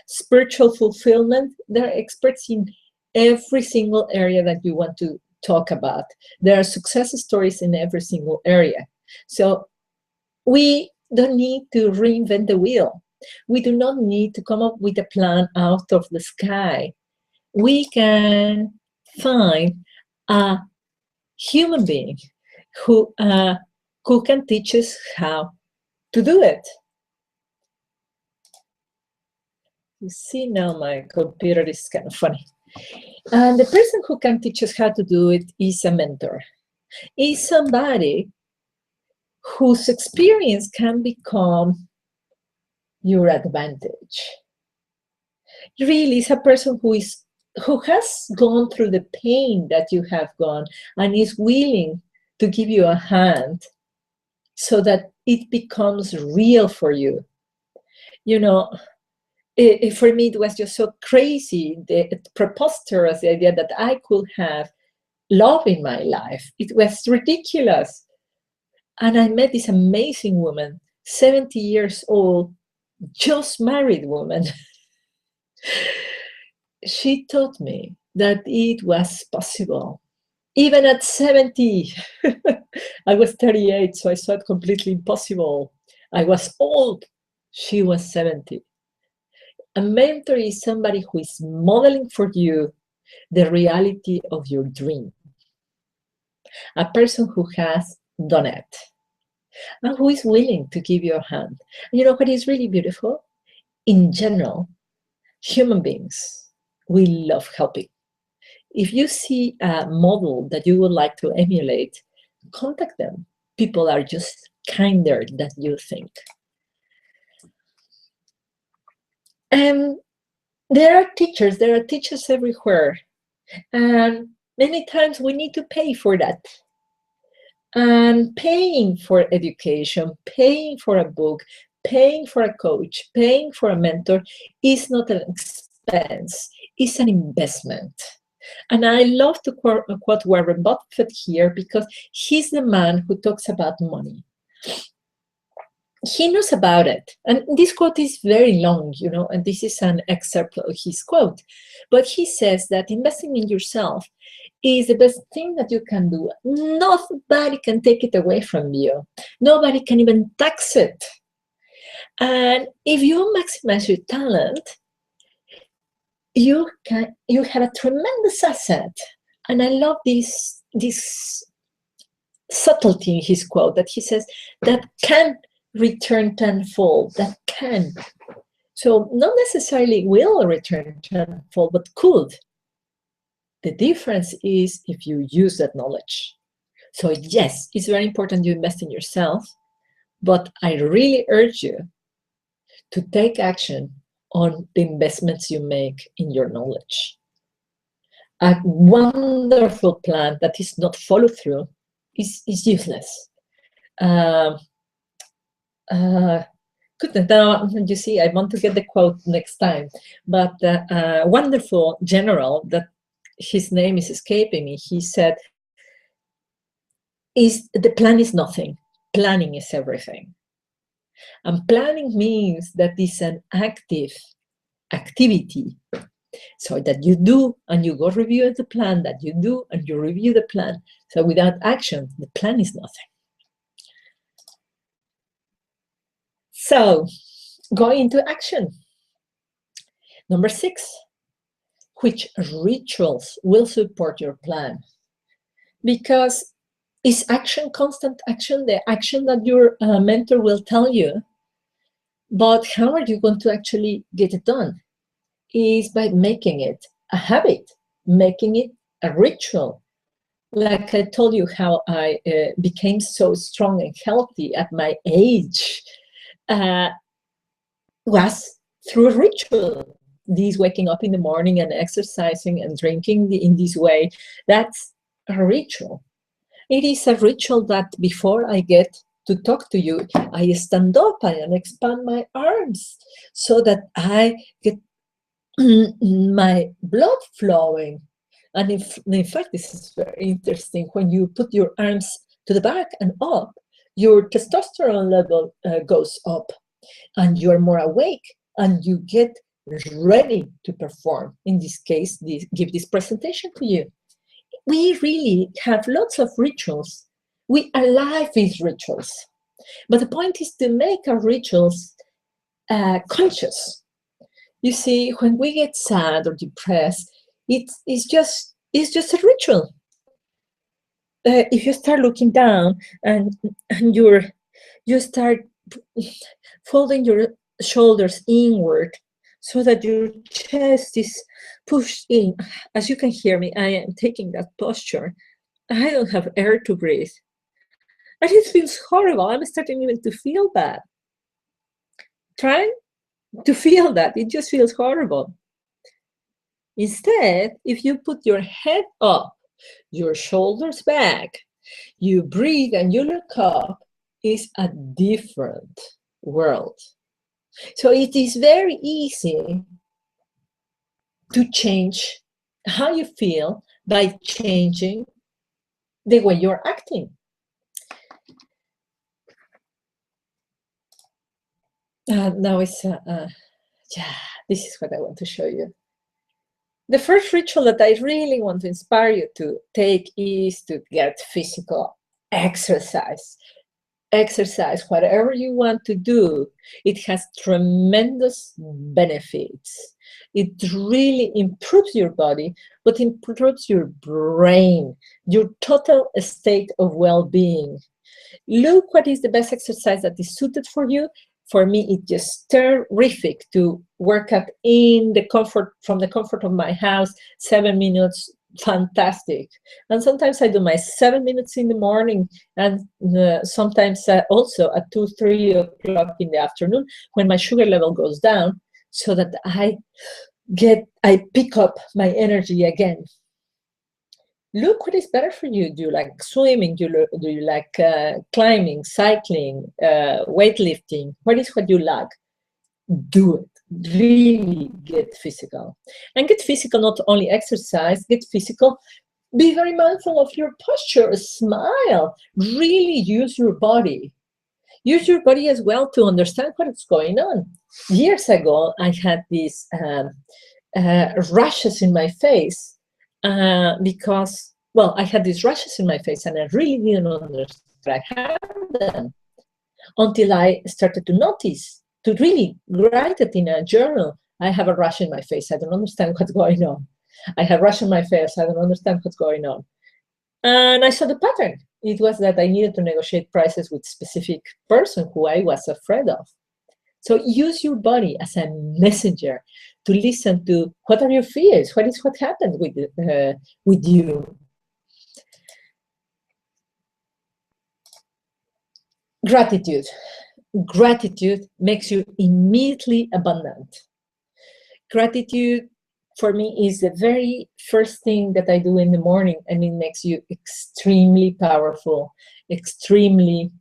spiritual fulfillment, there are experts in every single area that you want to talk about. There are success stories in every single area. So we don't need to reinvent the wheel. We do not need to come up with a plan out of the sky. We can find a human being who can teach us how to do it. You see, now my computer is kind of funny. And the person who can teach us how to do it is a mentor. Is somebody whose experience can become your advantage. Really, is a person who has gone through the pain that you have gone and is willing to give you a hand so that it becomes real for you. You know, for me, it was just so crazy, preposterous, the idea that I could have love in my life. It was ridiculous. And I met this amazing woman, 70 years old, just married woman. She taught me that it was possible. Even at 70, I was 38, so I saw it completely impossible. I was old, she was 70. A mentor is somebody who is modeling for you the reality of your dream. A person who has done it and who is willing to give you a hand. And you know what is really beautiful? In general, human beings, we love helping. If you see a model that you would like to emulate, contact them. people are just kinder than you think. And there are teachers everywhere. And many times we need to pay for that. And paying for education, paying for a book, paying for a coach, paying for a mentor is not an expense, it's an investment. And I love to quote Warren Buffett here, because he's the man who talks about money. He knows about it. And this quote is very long, you know, and this is an excerpt of his quote. But he says that investing in yourself is the best thing that you can do. Nobody can take it away from you. Nobody can even tax it. And if you maximize your talent, you have a tremendous asset. And I love this subtlety in his quote, that he says that can return tenfold, that can. So not necessarily will return tenfold, but could. The difference is if you use that knowledge. So yes, it's very important you invest in yourself, but I really urge you to take action on the investments you make in your knowledge. A wonderful plan that is not followed through is useless. Goodness, now you see, I want to get the quote next time, but a wonderful general, that his name is escaping me, he said, the plan is nothing, planning is everything. And planning means that it's an active activity. So that you do and you go review the plan, that you do and you review the plan. So without action, the plan is nothing. So go into action. Number 6, which rituals will support your plan? Because is action constant action, the action that your mentor will tell you, but how are you going to actually get it done? Is by making it a habit, making it a ritual. Like I told you how I became so strong and healthy at my age was through a ritual. This waking up in the morning and exercising and drinking in this way, that's a ritual. It is a ritual that before I get to talk to you, I stand up and expand my arms so that I get my blood flowing. And in fact, this is very interesting. When you put your arms to the back and up, your testosterone level goes up and you're more awake and you get ready to perform. In this case, give this presentation to you. We really have lots of rituals. We are alive with rituals. But the point is to make our rituals conscious. You see, when we get sad or depressed, it's just a ritual. If you start looking down and you start folding your shoulders inward so that your chest is pushed in. As you can hear me, I am taking that posture. I don't have air to breathe. And it feels horrible. I'm starting even to feel bad. Trying to feel that, it just feels horrible. Instead, if you put your head up, your shoulders back, you breathe and you look up, it's a different world. So it is very easy to change how you feel by changing the way you're acting. Now it's, this is what I want to show you. The first ritual that I really want to inspire you to take is to get physical exercise. Exercise, whatever you want to do, it has tremendous benefits. It really improves your body, but improves your brain, your total state of well-being. Look what is the best exercise that is suited for you. For me, it's just terrific to work out in the comfort, from the comfort of my house, 7 minutes fantastic. And sometimes I do my 7 minutes in the morning, and sometimes also at 2, 3 o'clock in the afternoon when my sugar level goes down, so that I pick up my energy again. Look what is better for you. Do you like swimming? Do you like climbing, cycling, weightlifting? What is what you like? Do it. Really get physical. And get physical, not only exercise, get physical. Be very mindful of your posture, smile. Really use your body. Use your body as well to understand what is going on. Years ago, I had these rashes in my face because, well, I had these rashes in my face and I really didn't understand I had them until I started to notice, to really write it in a journal. I have a rash in my face. I don't understand what's going on. I have rash in my face. I don't understand what's going on. And I saw the pattern. It was that I needed to negotiate prices with specific person who I was afraid of. So use your body as a messenger to listen to what are your fears, what happened with you. Gratitude. Gratitude makes you immediately abundant. Gratitude for me is the very first thing that I do in the morning, and it makes you extremely powerful, extremely,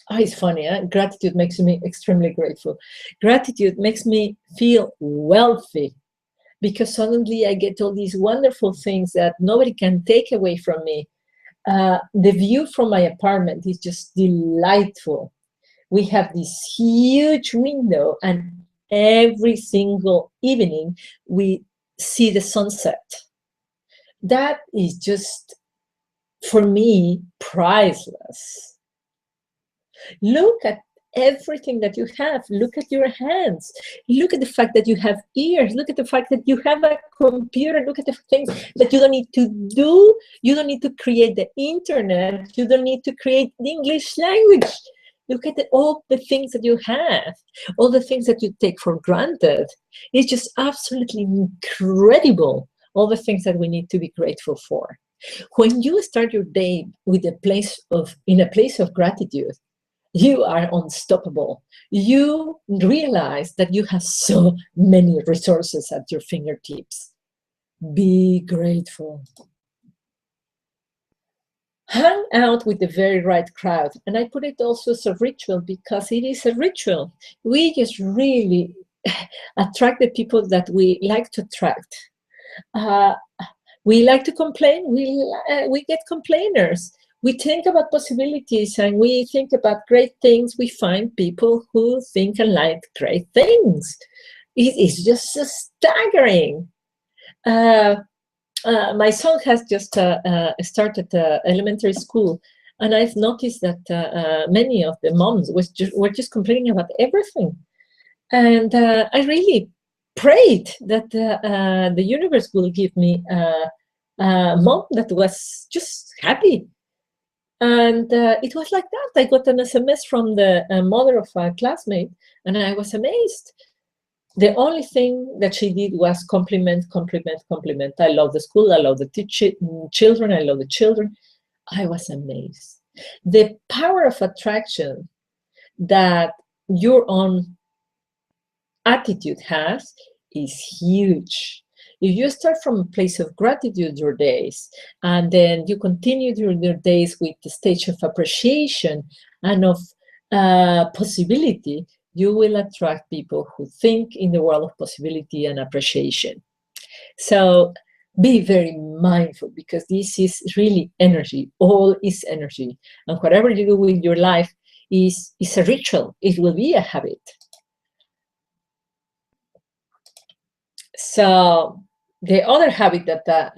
it's funny, huh? Gratitude makes me extremely grateful. Gratitude makes me feel wealthy because suddenly I get all these wonderful things that nobody can take away from me. The view from my apartment is just delightful. We have this huge window, and every single evening we see the sunset. That is just, for me, priceless. Look at everything that you have. Look at your hands. Look at the fact that you have ears. Look at the fact that you have a computer. Look at the things that you don't need to do. You don't need to create the internet. You don't need to create the English language. Look at all the things that you have, all the things that you take for granted. It's just absolutely incredible, all the things that we need to be grateful for. When you start your day with in a place of gratitude, you are unstoppable. You realize that you have so many resources at your fingertips. Be grateful. Hang out with the very right crowd. And I put it also as a ritual because it is a ritual. We just really attract the people that we like to attract. We like to complain. We get complainers. We think about possibilities and we think about great things. We find people who think and like great things. It is just staggering. My son has just started elementary school, and I've noticed that many of the moms were just complaining about everything. And I really prayed that the universe will give me a mom that was just happy. And it was like that. I got an SMS from the mother of a classmate, and I was amazed. The only thing that she did was compliment, compliment, compliment. I love the school. I love the children. I love the children. I was amazed. The power of attraction that your own attitude has is huge. If you start from a place of gratitude your days, and then you continue during your days with the stage of appreciation and of possibility, you will attract people who think in the world of possibility and appreciation. So be very mindful, because this is really energy. All is energy. And whatever you do with your life is a ritual. It will be a habit. So the other habit that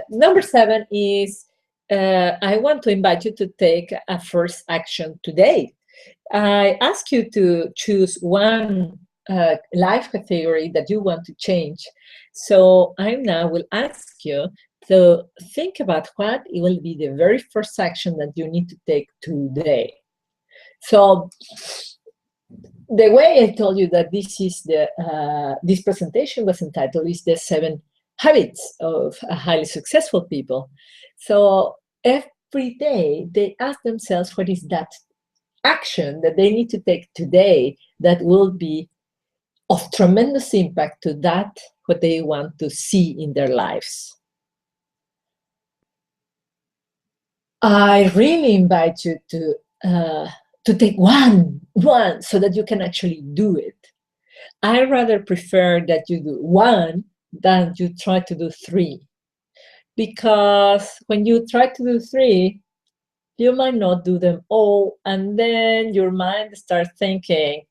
number 7 is I want to invite you to take a first action today. I ask you to choose one life category that you want to change. So I now will ask you to think about what it will be the very first action that you need to take today. So the way I told you that this is this presentation was entitled is the 7 habits of highly successful people. So every day they ask themselves, what is that action that they need to take today that will be of tremendous impact to that what they want to see in their lives. I really invite you to take one, so that you can actually do it. I rather prefer that you do one than you try to do 3. Because when you try to do 3, you might not do them all, and then your mind starts thinking,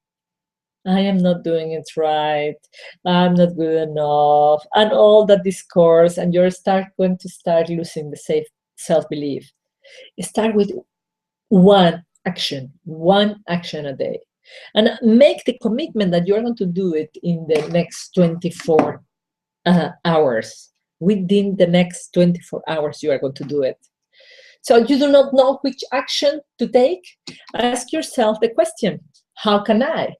I am not doing it right, I'm not good enough, and all that discourse, and you're going to start losing the self-belief. Start with one action a day, and make the commitment that you're going to do it in the next 24 hours. Within the next 24 hours, you are going to do it. So you do not know which action to take? Ask yourself the question, how can I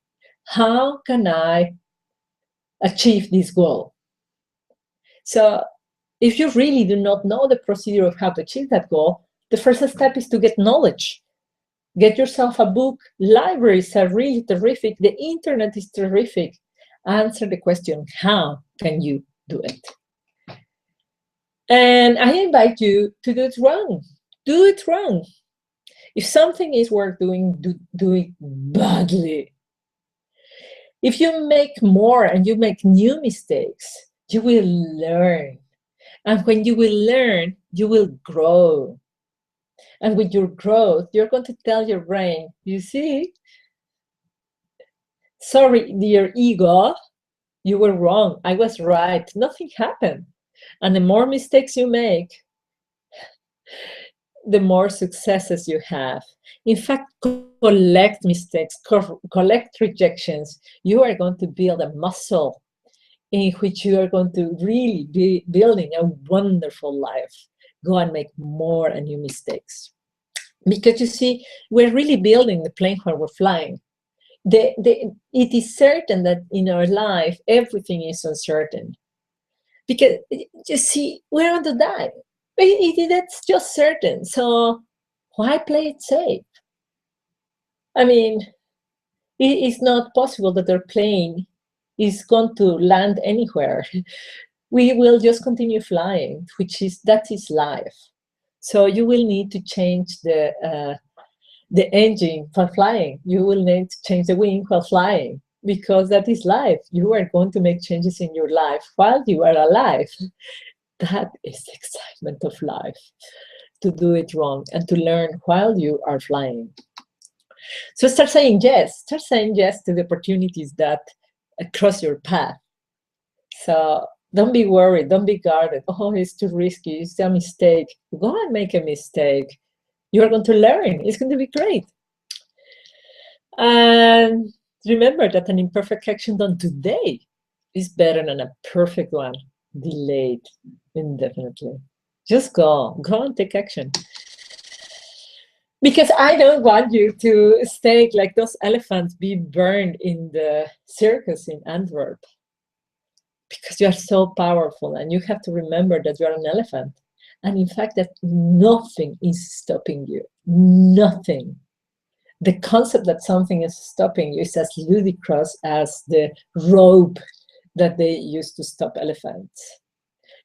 achieve this goal? So if you really do not know the procedure of how to achieve that goal, the first step is to get knowledge. Get yourself a book. Libraries are really terrific. The internet is terrific. Answer the question, how can you do it? And I invite you to do it wrong. Do it wrong. If something is worth doing, do it badly. If you make more and you make new mistakes, you will learn. And when you will learn, you will grow. And with your growth, you're going to tell your brain, you see, sorry, dear ego, you were wrong. I was right. Nothing happened. And the more mistakes you make, the more successes you have. In fact, collect mistakes, collect rejections. You are going to build a muscle in which you are going to really be building a wonderful life. Go and make more and new mistakes. Because you see, we're really building the plane while we're flying. It is certain that in our life, everything is uncertain. Because you see, we're going to die. That's just certain. So why play it safe? I mean, it is not possible that our plane is going to land anywhere. We will just continue flying, that is life. So you will need to change the engine while flying. You will need to change the wing while flying, because that is life. You are going to make changes in your life while you are alive. That is the excitement of life, to do it wrong and to learn while you are flying. So start saying yes to the opportunities that cross your path. So don't be worried, don't be guarded. Oh, it's too risky, it's a mistake. Go and make a mistake. You're going to learn, it's going to be great. And remember that an imperfect action done today is better than a perfect one delayed indefinitely. Just go and take action. Because I don't want you to stay like those elephants, be burned in the circus in Antwerp. Because you are so powerful, and you have to remember that you are an elephant. And in fact, that nothing is stopping you. Nothing. The concept that something is stopping you is as ludicrous as the rope that they used to stop elephants.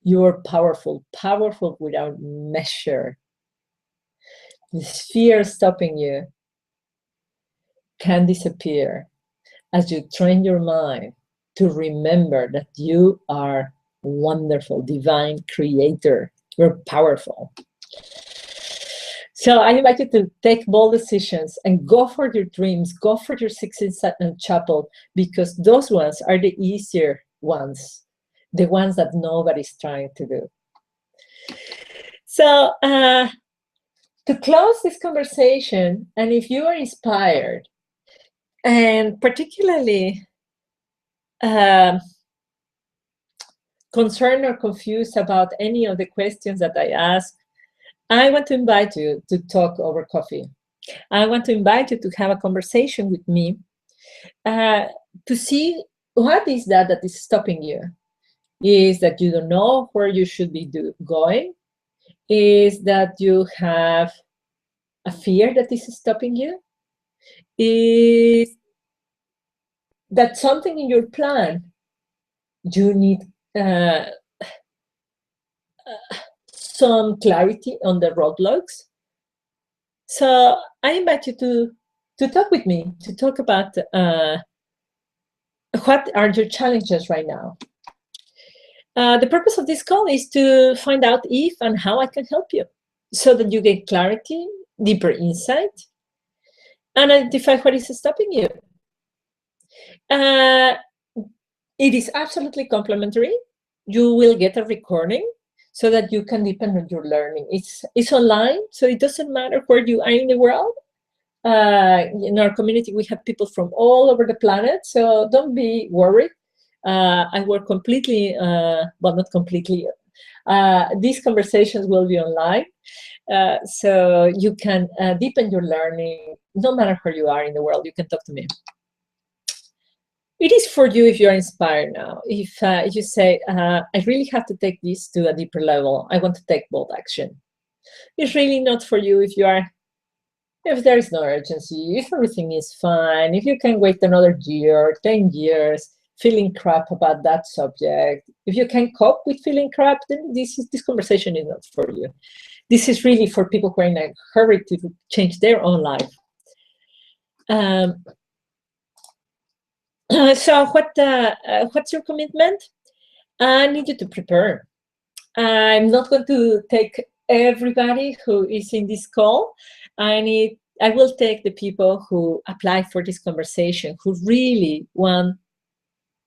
You are powerful, powerful without measure. This fear stopping you can disappear as you train your mind to remember that you are wonderful, divine creator. You're powerful. So I invite you to take bold decisions and go for your dreams, go for your Sixteenth Chapel, because those ones are the easier ones, the ones that nobody's trying to do. So to close this conversation, and if you are inspired, and particularly concerned or confused about any of the questions that I asked, I want to invite you to talk over coffee. I want to invite you to have a conversation with me to see what is that is stopping you. Is that you don't know where you should be going? Is that you have a fear that is stopping you? Is that something in your plan you need some clarity on the roadblocks? So I invite you to talk with me, to talk about what are your challenges right now. The purpose of this call is to find out if and how I can help you so that you get clarity, deeper insight, and identify what is stopping you. It is absolutely complimentary. You will get a recording so that you can deepen on your learning. It's online, so it doesn't matter where you are in the world. In our community, we have people from all over the planet, so don't be worried. I work completely, well, not completely. These conversations will be online, so you can deepen your learning no matter where you are in the world. You can talk to me. It is for you if you're inspired now. If you say, I really have to take this to a deeper level, I want to take bold action. It's really not for you if there is no urgency, if everything is fine, if you can wait another year, 10 years, feeling crap about that subject. If you can cope with feeling crap, then this conversation is not for you. This is really for people who are in a hurry to change their own life. So what's your commitment? I need you to prepare. I'm not going to take everybody who is in this call. I will take the people who apply for this conversation, who really want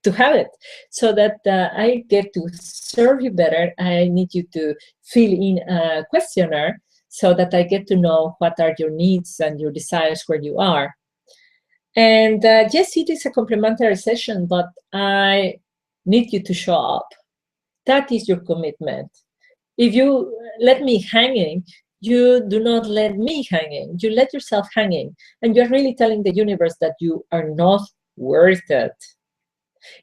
to have it, so that I get to serve you better. I need you to fill in a questionnaire so that I get to know what are your needs and your desires where you are. And yes, it is a complimentary session, but I need you to show up. That is your commitment. If you let me hanging, you do not let me hanging. You let yourself hanging. And you're really telling the universe that you are not worth it.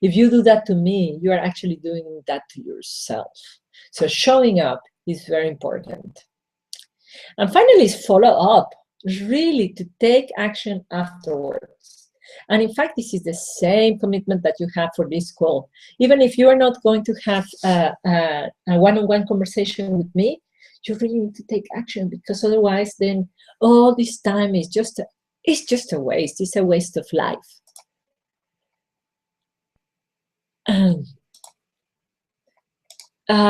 If you do that to me, you are actually doing that to yourself. So showing up is very important. And finally, is follow up. Really to take action afterwards. And in fact, this is the same commitment that you have for this call. Even if you are not going to have a one-on-one conversation with me, you really need to take action, because otherwise then all this time is just a waste. It's a waste of life.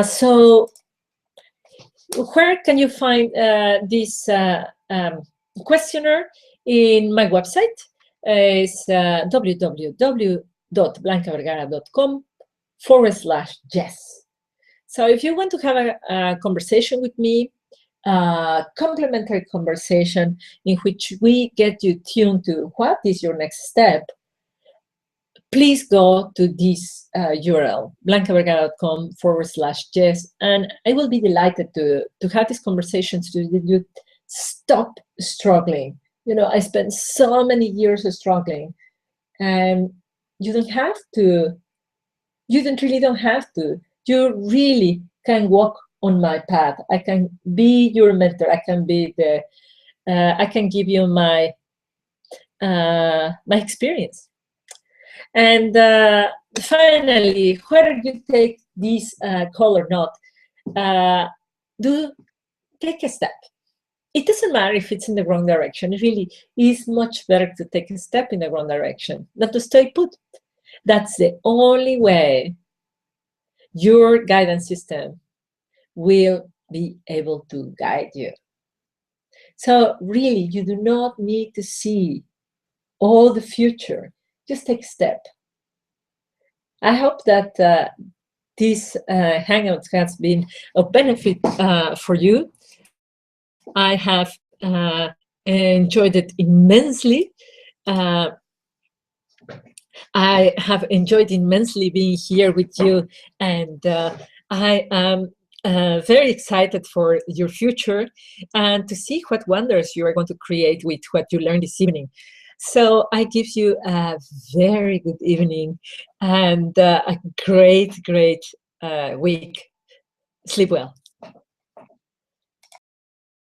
So where can you find this questionnaire? In my website is www.blancavergara.com/yes. So if you want to have a conversation with me, a complimentary conversation in which we get you tuned to what is your next step, please go to this URL, blancavergara.com/yes, and I will be delighted to have these conversations so that you stop struggling. You know, I spent so many years struggling, and you don't have to. You don't have to. You really can walk on my path. I can be your mentor. I can be the. I can give you my my experience. And finally, whether you take this call or not, do take a step. It doesn't matter if it's in the wrong direction. It really is much better to take a step in the wrong direction than to stay put. That's the only way your guidance system will be able to guide you. So really, you do not need to see all the future. Just take a step. I hope that this Hangout has been of benefit for you. I have enjoyed it immensely. I have enjoyed immensely being here with you, and I am very excited for your future and to see what wonders you are going to create with what you learned this evening. So I give you a very good evening and a great week. Sleep well.